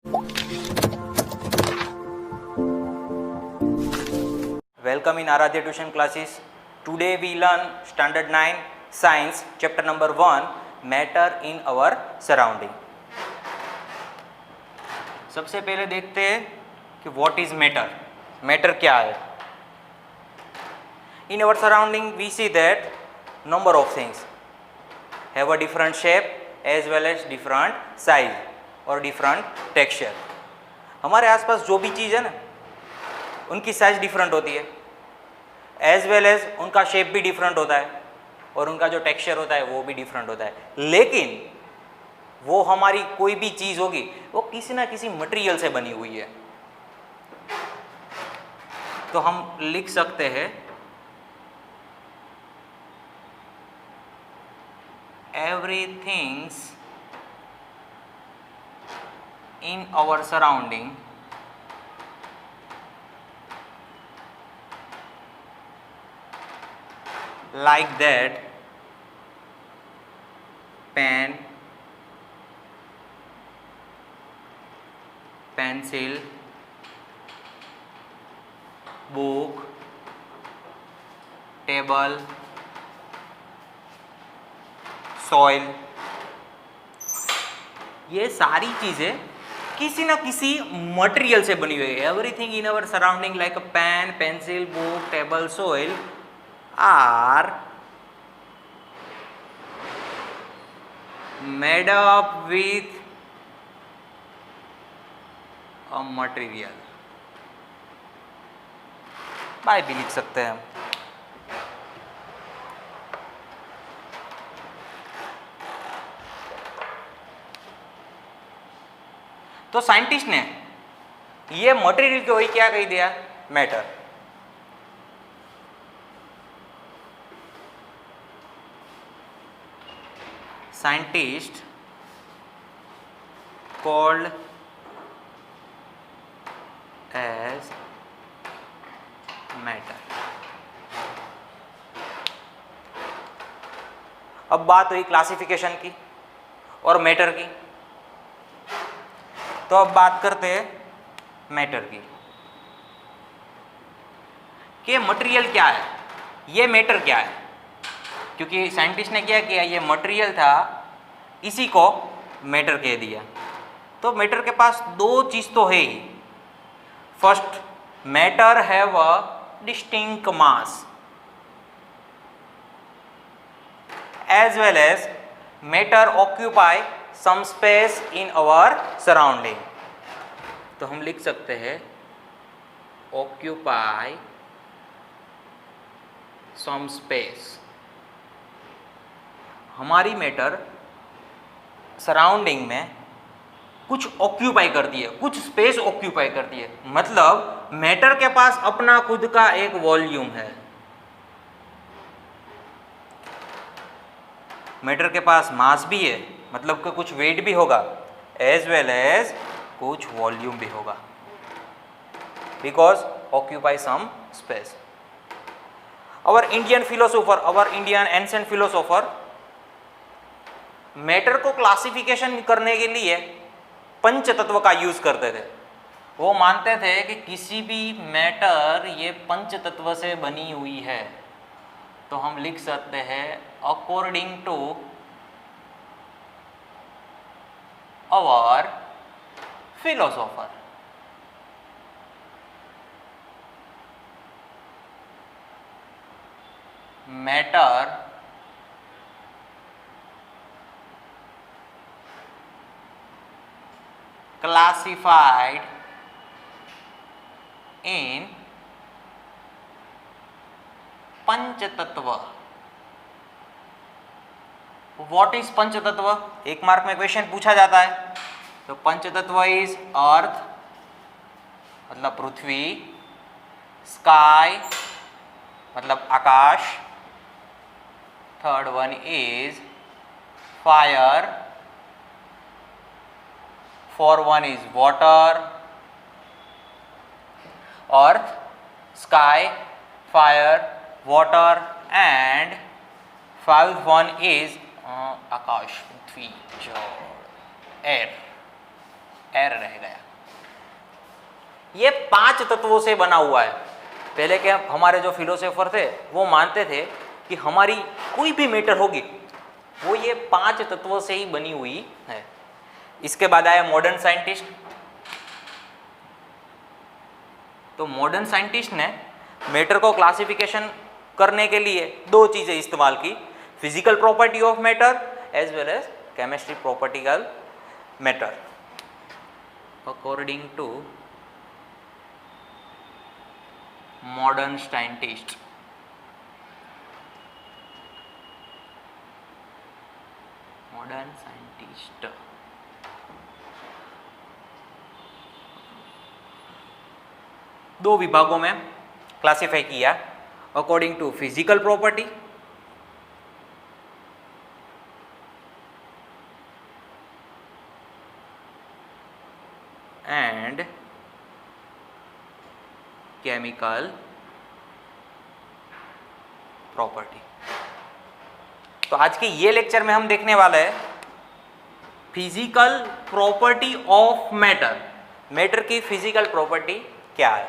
Welcome in Aradhya Tuition Classes. Today we learn Standard 9 Science Chapter number 1 Matter in our Surrounding. सबसे पहले देखते हैं कि what is matter. Matter क्या है? In our surrounding we see that number of things have a different shape as well as different size और different texture. हमारे आसपास जो भी चीज़ है ना उनकी साइज डिफरेंट होती है, एज वेल एज उनका शेप भी डिफरेंट होता है और उनका जो टेक्सचर होता है वो भी डिफरेंट होता है। लेकिन वो हमारी कोई भी चीज़ होगी वो किसी ना किसी मटेरियल से बनी हुई है। तो हम लिख सकते हैं everythings in our surrounding like that pen, pencil, book, table, soil, ये सारी चीज़ें किसी ना किसी मटेरियल से बनी हुई है। Everything in our surrounding like a pen, pencil, book, table, soil are made up with a material. By भी लिख सकते हैं हम। तो साइंटिस्ट ने ये मटेरियल को ही क्या कह दिया? Matter. Scientist called as matter. अब बात हुई क्लासिफिकेशन की और मैटर की, तो अब बात करते हैं मैटर की कि मटेरियल क्या है, ये मैटर क्या है। क्योंकि साइंटिस्ट ने क्या किया, ये मटेरियल था इसी को मैटर कह दिया। तो मैटर के पास दो चीज़ तो है ही। First, matter have a distinct mass as well as matter occupy some space in our surrounding. तो हम लिख सकते हैं ऑक्यूपाई सम स्पेस। हमारी मैटर सराउंडिंग में कुछ ऑक्यूपाई करती है, कुछ स्पेस ऑक्यूपाई करती है। मतलब मैटर के पास अपना खुद का एक वॉल्यूम है। मैटर के पास मास भी है, मतलब कि कुछ वेट भी होगा, एज वेल एज कुछ वॉल्यूम भी होगा, because occupy some space. Our Indian philosopher, our Indian ancient philosopher matter को क्लासिफिकेशन करने के लिए पंच तत्व का यूज करते थे। वो मानते थे कि किसी भी मैटर ये पंच तत्व से बनी हुई है। तो हम लिख सकते हैं according to our philosopher matter classified in panchtatva. What is panchtatva? एक मार्क में क्वेश्चन पूछा जाता है। तो पंचतत्व इज अर्थ मतलब पृथ्वी, स्काई मतलब आकाश, third one is fire, fourth one is water, earth, sky, fire, water, and fifth one is आकाश, पृथ्वी, जल, air. एयर रह गया। ये 5 तत्वों से बना हुआ है। पहले के हमारे जो फिलोसोफर थे वो मानते थे कि हमारी कोई भी मैटर होगी वो ये 5 तत्वों से ही बनी हुई है। इसके बाद आया मॉडर्न साइंटिस्ट। तो मॉडर्न साइंटिस्ट ने मैटर को क्लासिफिकेशन करने के लिए 2 चीज़ें इस्तेमाल की, physical property of matter as well as chemistry property matter. According to modern scientist, दो विभागों में क्लासिफाई किया, according to physical property and chemical property. तो आज के ये लेक्चर में हम देखने वाले हैं physical property of matter. Matter की फिजिकल प्रॉपर्टी क्या है।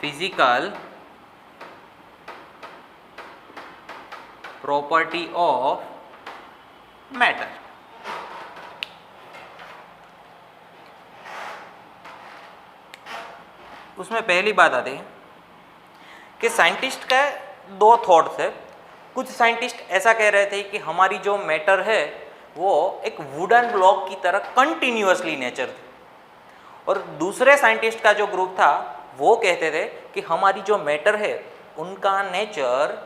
Physical property of matter. उसमें पहली बात आती है कि साइंटिस्ट का 2 थॉट्स है। कुछ साइंटिस्ट ऐसा कह रहे थे कि हमारी जो मैटर है वो एक वुडन ब्लॉक की तरह कंटिन्यूअसली नेचर थी, और दूसरे साइंटिस्ट का जो ग्रुप था वो कहते थे कि हमारी जो मैटर है उनका नेचर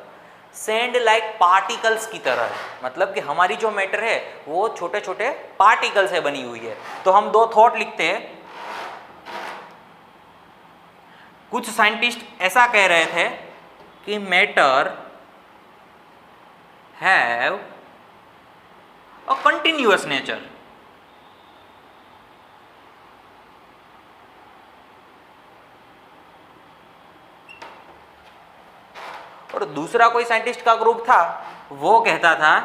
सैंड लाइक पार्टिकल्स की तरह है, मतलब कि हमारी जो मैटर है वो छोटे छोटे पार्टिकल से बनी हुई है। तो हम 2 थॉट लिखते हैं। कुछ साइंटिस्ट ऐसा कह रहे थे कि matter have a continuous nature, और दूसरा कोई साइंटिस्ट का ग्रुप था वो कहता था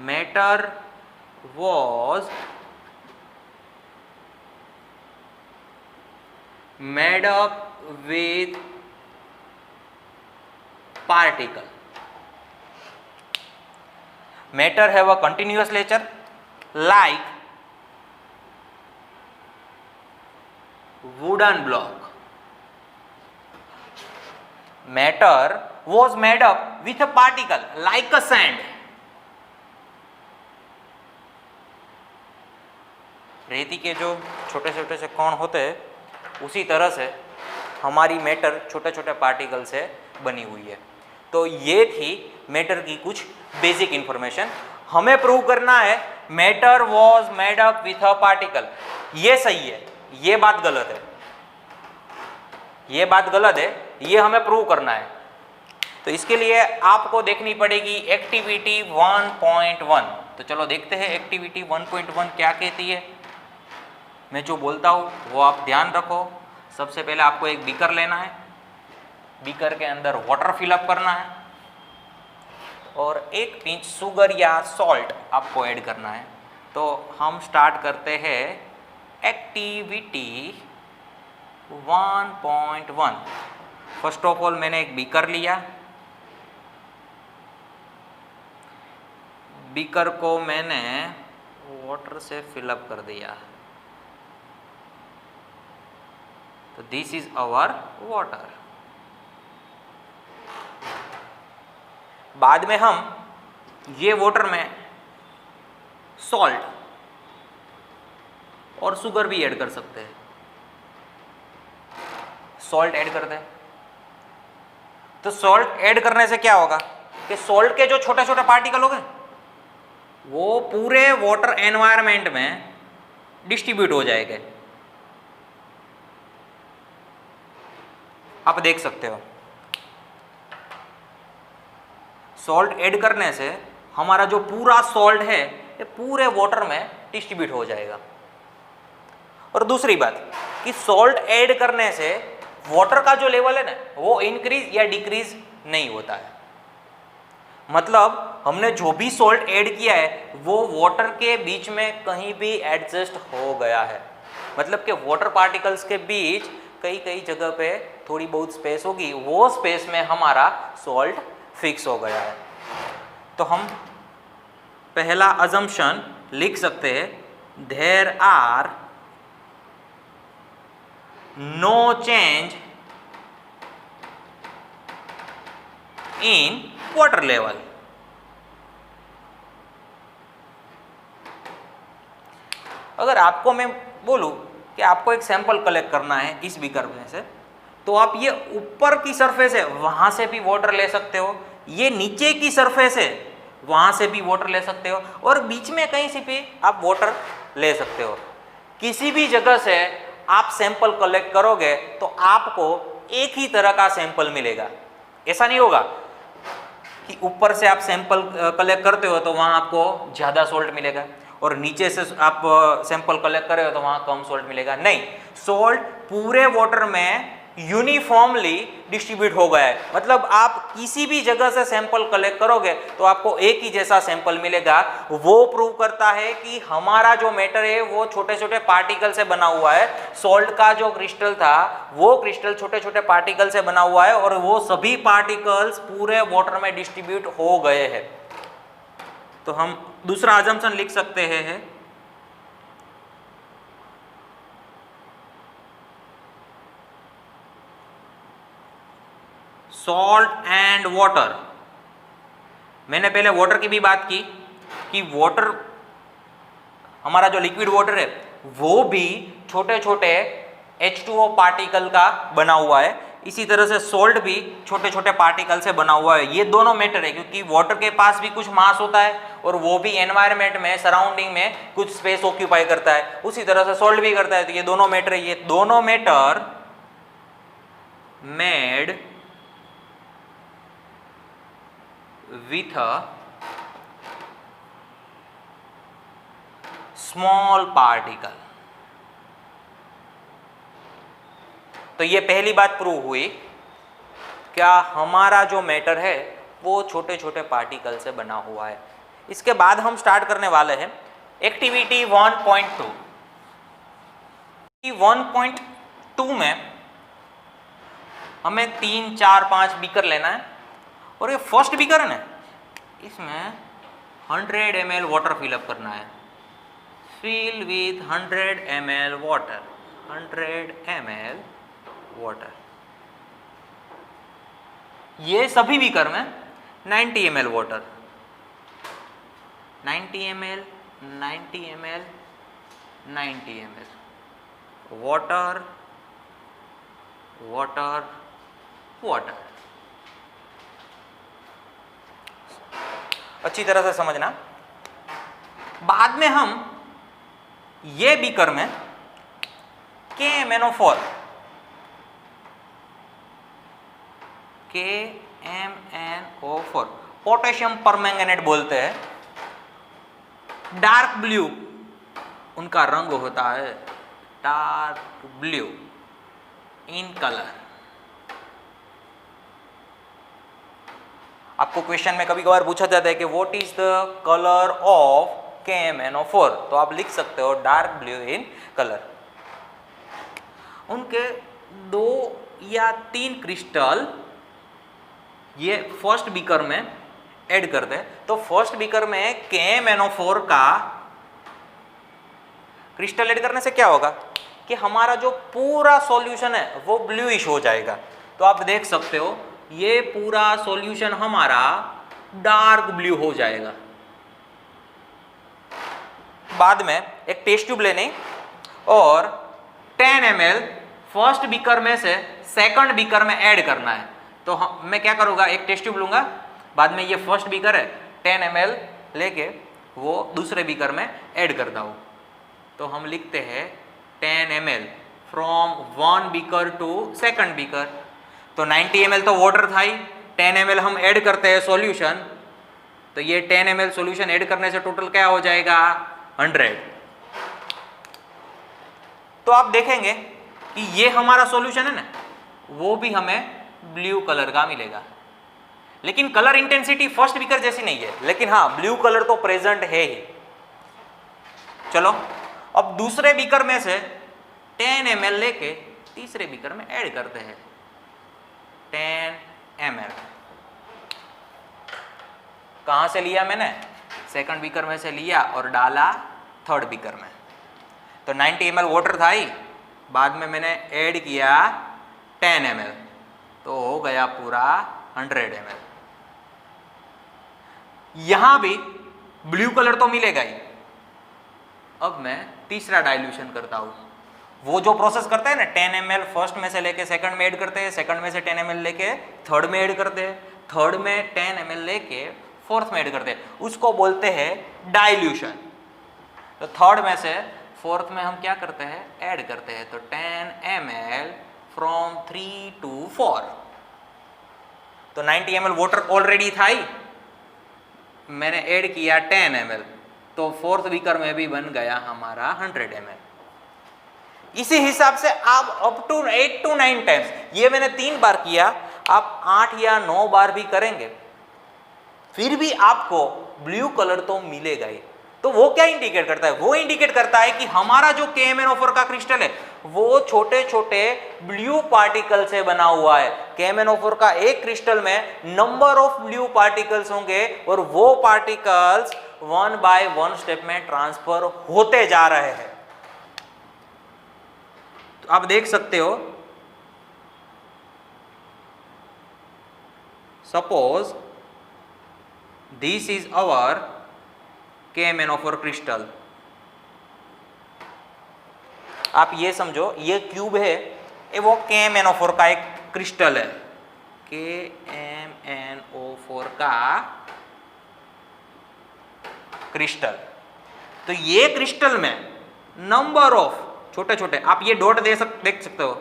matter was made up with particle. Matter have a continuous nature like wooden block. Matter was made up with a particle like a sand. रेती के जो छोटे छोटे से कण होते हैं उसी तरह से हमारी मैटर छोटे छोटे पार्टिकल से बनी हुई है। तो ये थी मैटर की कुछ बेसिक इंफॉर्मेशन। हमें प्रूव करना है matter was made up with a particle. ये सही है, ये बात गलत है, ये बात गलत है, ये हमें प्रूव करना है। तो इसके लिए आपको देखनी पड़ेगी एक्टिविटी 1.1। तो चलो देखते हैं एक्टिविटी 1.1 क्या कहती है। मैं जो बोलता हूँ वो आप ध्यान रखो। सबसे पहले आपको एक बीकर लेना है, बीकर के अंदर वाटर फिलअप करना है और 1 पिंच शुगर या सॉल्ट आपको ऐड करना है। तो हम स्टार्ट करते हैं एक्टिविटी 1.1। फर्स्ट ऑफ ऑल मैंने एक बीकर लिया, बीकर को मैंने वाटर से फिलअप कर दिया। तो दिस इज आवर वाटर। बाद में हम ये वाटर में सॉल्ट और शुगर भी ऐड कर सकते हैं। सॉल्ट ऐड कर दें। तो सॉल्ट ऐड करने से क्या होगा कि सॉल्ट के जो छोटे छोटे पार्टिकल हो गए वो पूरे वाटर एनवायरनमेंट में डिस्ट्रीब्यूट हो जाएंगे। आप देख सकते हो सॉल्ट ऐड करने से हमारा जो पूरा सॉल्ट है ये पूरे वाटर में डिस्ट्रीब्यूट हो जाएगा। और दूसरी बात कि सॉल्ट ऐड करने से वाटर का जो लेवल है ना वो इंक्रीज या डिक्रीज नहीं होता है। मतलब हमने जो भी सॉल्ट ऐड किया है वो वाटर के बीच में कहीं भी एडजस्ट हो गया है। मतलब कि वाटर पार्टिकल्स के बीच कई कई जगह पे थोड़ी बहुत स्पेस होगी, वो स्पेस में हमारा सॉल्ट फिक्स हो गया है। तो हम पहला अजम्पशन लिख सकते हैं, there are no change in water level. अगर आपको मैं बोलूं कि आपको एक सैंपल कलेक्ट करना है इस बीकर में से, तो आप ये ऊपर की सरफेस है वहां से भी वाटर ले सकते हो, ये नीचे की सरफेस है वहां से भी वाटर ले सकते हो, और बीच में कहीं से भी आप वाटर ले सकते हो। किसी भी जगह से आप सैंपल कलेक्ट करोगे तो आपको एक ही तरह का सैंपल मिलेगा। ऐसा नहीं होगा कि ऊपर से आप सैंपल कलेक्ट करते हो तो वहां आपको ज्यादा सॉल्ट मिलेगा और नीचे से आप सैंपल कलेक्ट कर रहे हो तो वहां कम सॉल्ट मिलेगा। नहीं, सॉल्ट पूरे वाटर में यूनिफॉर्मली डिस्ट्रीब्यूट हो गया है। मतलब आप किसी भी जगह से सैंपल कलेक्ट करोगे तो आपको एक ही जैसा सैंपल मिलेगा। वो प्रूव करता है कि हमारा जो मैटर है वो छोटे छोटे पार्टिकल से बना हुआ है। सॉल्ट का जो क्रिस्टल था वो क्रिस्टल छोटे छोटे पार्टिकल से बना हुआ है और वो सभी पार्टिकल्स पूरे वाटर में डिस्ट्रीब्यूट हो गए हैं। तो हम दूसरा अजम्पशन लिख सकते हैं, सॉल्ट एंड वाटर। मैंने पहले वाटर की भी बात की कि वाटर, हमारा जो लिक्विड वाटर है वो भी छोटे छोटे H2O पार्टिकल का बना हुआ है। इसी तरह से सॉल्ट भी छोटे छोटे पार्टिकल से बना हुआ है। ये दोनों मैटर है क्योंकि वाटर के पास भी कुछ मास होता है और वो भी एनवायरनमेंट में, सराउंडिंग में कुछ स्पेस ऑक्यूपाई करता है, उसी तरह से सॉल्ट भी करता है। तो ये दोनों मैटर है, ये दोनों matter made with a small particle। तो ये पहली बात प्रूव हुई, क्या हमारा जो मैटर है वो छोटे छोटे पार्टिकल से बना हुआ है। इसके बाद हम स्टार्ट करने वाले हैं एक्टिविटी 1.2। 1.2 में हमें 3, 4, 5 बीकर लेना है और ये फर्स्ट बीकर है ना, इसमें 100 ml वाटर फिलअप करना है। Fill with 100 ml water, 100 ml water. ये सभी बीकर में 90 ml water, 90 ml, 90 ml, 90 ml water, water, water. अच्छी तरह से समझना। बाद में हम ये बीकर में KMnO4, KMnO4 पोटेशियम परमैंगनेट बोलते हैं। डार्क ब्लू उनका रंग होता है, डार्क ब्लू इन कलर। आपको क्वेश्चन में कभी कभार पूछा जाता है कि what is the colour of KMnO4, तो आप लिख सकते हो डार्क ब्लू इन कलर। उनके 2 या 3 क्रिस्टल ये फर्स्ट बीकर में ऐड करते हैं। तो फर्स्ट बीकर में KMnO4 का क्रिस्टल ऐड करने से क्या होगा कि हमारा जो पूरा सॉल्यूशन है वो ब्लूइश हो जाएगा। तो आप देख सकते हो ये पूरा सॉल्यूशन हमारा डार्क ब्लू हो जाएगा। बाद में एक टेस्ट ट्यूब लेनी और 10 ml फर्स्ट बीकर में से सेकंड बीकर में ऐड करना है। तो मैं क्या करूँगा, एक टेस्ट ट्यूब लूँगा, बाद में ये फर्स्ट बीकर है 10 ml लेके वो दूसरे बीकर में ऐड करता हूँ। तो हम लिखते हैं 10 ml from 1 beaker to second beaker. तो 90 ml तो वाटर था ही, 10 ml हम ऐड करते हैं सॉल्यूशन, तो ये 10 ml सॉल्यूशन ऐड करने से टोटल क्या हो जाएगा 100। तो आप देखेंगे कि ये हमारा सॉल्यूशन है ना, वो भी हमें ब्लू कलर का मिलेगा। लेकिन कलर इंटेंसिटी फर्स्ट बीकर जैसी नहीं है, लेकिन हाँ ब्लू कलर तो प्रेजेंट है ही। चलो अब दूसरे बीकर में से 10 ml लेके तीसरे बीकर में ऐड करते हैं। 10 ml कहां से लिया मैंने? सेकंड बीकर में से लिया और डाला थर्ड बीकर में। तो 90 ml वाटर था ही, बाद में मैंने ऐड किया 10 ml, तो हो गया पूरा 100 ml। यहां भी ब्लू कलर तो मिलेगा ही। अब मैं तीसरा डाइल्यूशन करता हूं। वो जो प्रोसेस करता है ना, 10 ml फर्स्ट में से लेके सेकंड में ऐड करते हैं, सेकंड में से 10 ml लेके थर्ड में ऐड करते हैं, थर्ड में 10 ml लेके फोर्थ में ऐड करते हैं, उसको बोलते हैं डाइल्यूशन। तो थर्ड में से फोर्थ में हम क्या करते हैं? ऐड करते हैं। तो 10 ml फ्रॉम 3 to 4। तो 90 ml वाटर ऑलरेडी था ही, मैंने ऐड किया 10 ml, तो फोर्थ बीकर में भी बन गया हमारा 100 ml। इसी हिसाब से आप अप टू 8 to 9 टाइम्स, ये मैंने 3 बार किया, आप 8 या 9 बार भी करेंगे, फिर भी आपको ब्लू कलर तो मिलेगा ही। तो वो क्या इंडिकेट करता है? वो इंडिकेट करता है कि हमारा जो KMnO4 का क्रिस्टल है वो छोटे छोटे ब्लू पार्टिकल से बना हुआ है। KMnO4 का एक क्रिस्टल में नंबर ऑफ ब्लू पार्टिकल्स होंगे और वो पार्टिकल्स 1 by 1 स्टेप में ट्रांसफर होते जा रहे हैं। तो आप देख सकते हो, suppose this is our KMnO4 crystal. आप ये समझो, ये क्यूब है, ये वो KMnO4 का एक क्रिस्टल है, KMnO4 का क्रिस्टल। तो ये क्रिस्टल में नंबर ऑफ छोटे छोटे, आप ये डॉट देख सकते हो,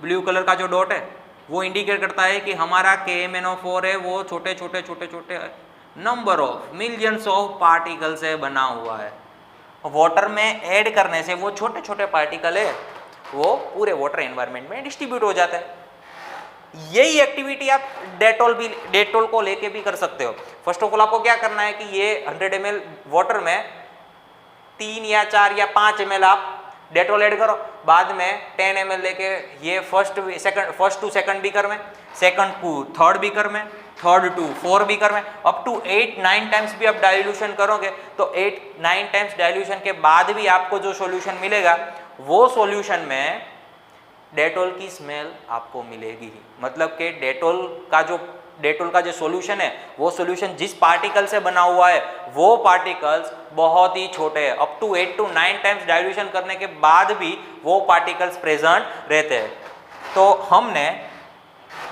ब्लू कलर का जो डॉट है वो इंडिकेट करता है कि हमारा KMnO4 है वो छोटे छोटे number of millions of particle से बना हुआ है। वाटर में ऐड करने से वो छोटे छोटे पार्टिकल है वो पूरे वाटर एनवायरनमेंट में डिस्ट्रीब्यूट हो जाता है। यही एक्टिविटी आप डेटोल को लेके भी कर सकते हो। फर्स्ट ऑफ ऑल आपको क्या करना है कि ये 100 ml वाटर में 3 या 4 या 5 ml आप डेटोल ऐड करो, बाद में 10 ml लेके ये फर्स्ट टू सेकंड बीकर में, सेकंड टू थर्ड बीकर में, थर्ड टू फोर्थ बीकर में, अप टू 8-9 टाइम्स भी आप डाइल्यूशन करोगे। तो 8-9 टाइम्स डाइल्यूशन के बाद भी आपको जो सॉल्यूशन मिलेगा वो सॉल्यूशन में डेटोल की स्मेल आपको मिलेगी ही। मतलब कि डेटोल का जो सॉल्यूशन है वो सॉल्यूशन जिस पार्टिकल से बना हुआ है वो पार्टिकल्स बहुत ही छोटे हैं। Up to 8 to 9 times dilution करने के बाद भी वो पार्टिकल्स प्रेजेंट रहते हैं। तो हमने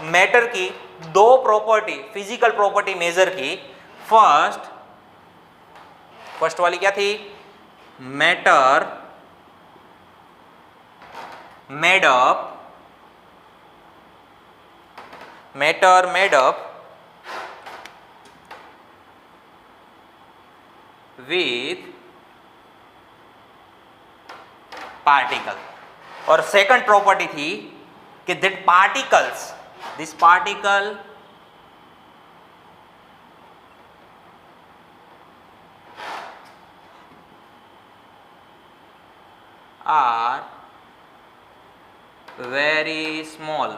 मैटर की 2 प्रॉपर्टी, फिजिकल प्रॉपर्टी मेजर की। फर्स्ट वाली क्या थी? Matter made up with particle। और सेकंड प्रॉपर्टी थी कि this particle are very small,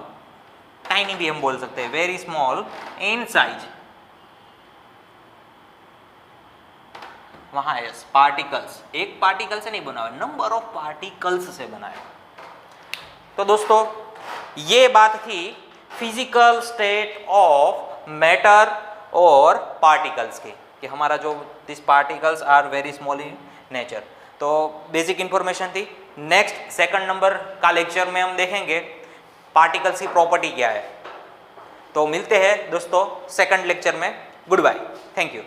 tiny भी हम बोल सकते हैं, वेरी स्मॉल इन साइज। वहां यस पार्टिकल्स, एक पार्टिकल से नहीं बना हुआ, नंबर ऑफ पार्टिकल्स से बना है। तो दोस्तों ये बात थी फिजिकल स्टेट ऑफ मैटर और पार्टिकल्स की, कि हमारा जो this particles are very small in nature. तो बेसिक इंफॉर्मेशन थी। नेक्स्ट सेकंड नंबर का लेक्चर में हम देखेंगे पार्टिकल्स की प्रॉपर्टी क्या है। तो मिलते हैं दोस्तों सेकंड लेक्चर में। Good bye, thank you.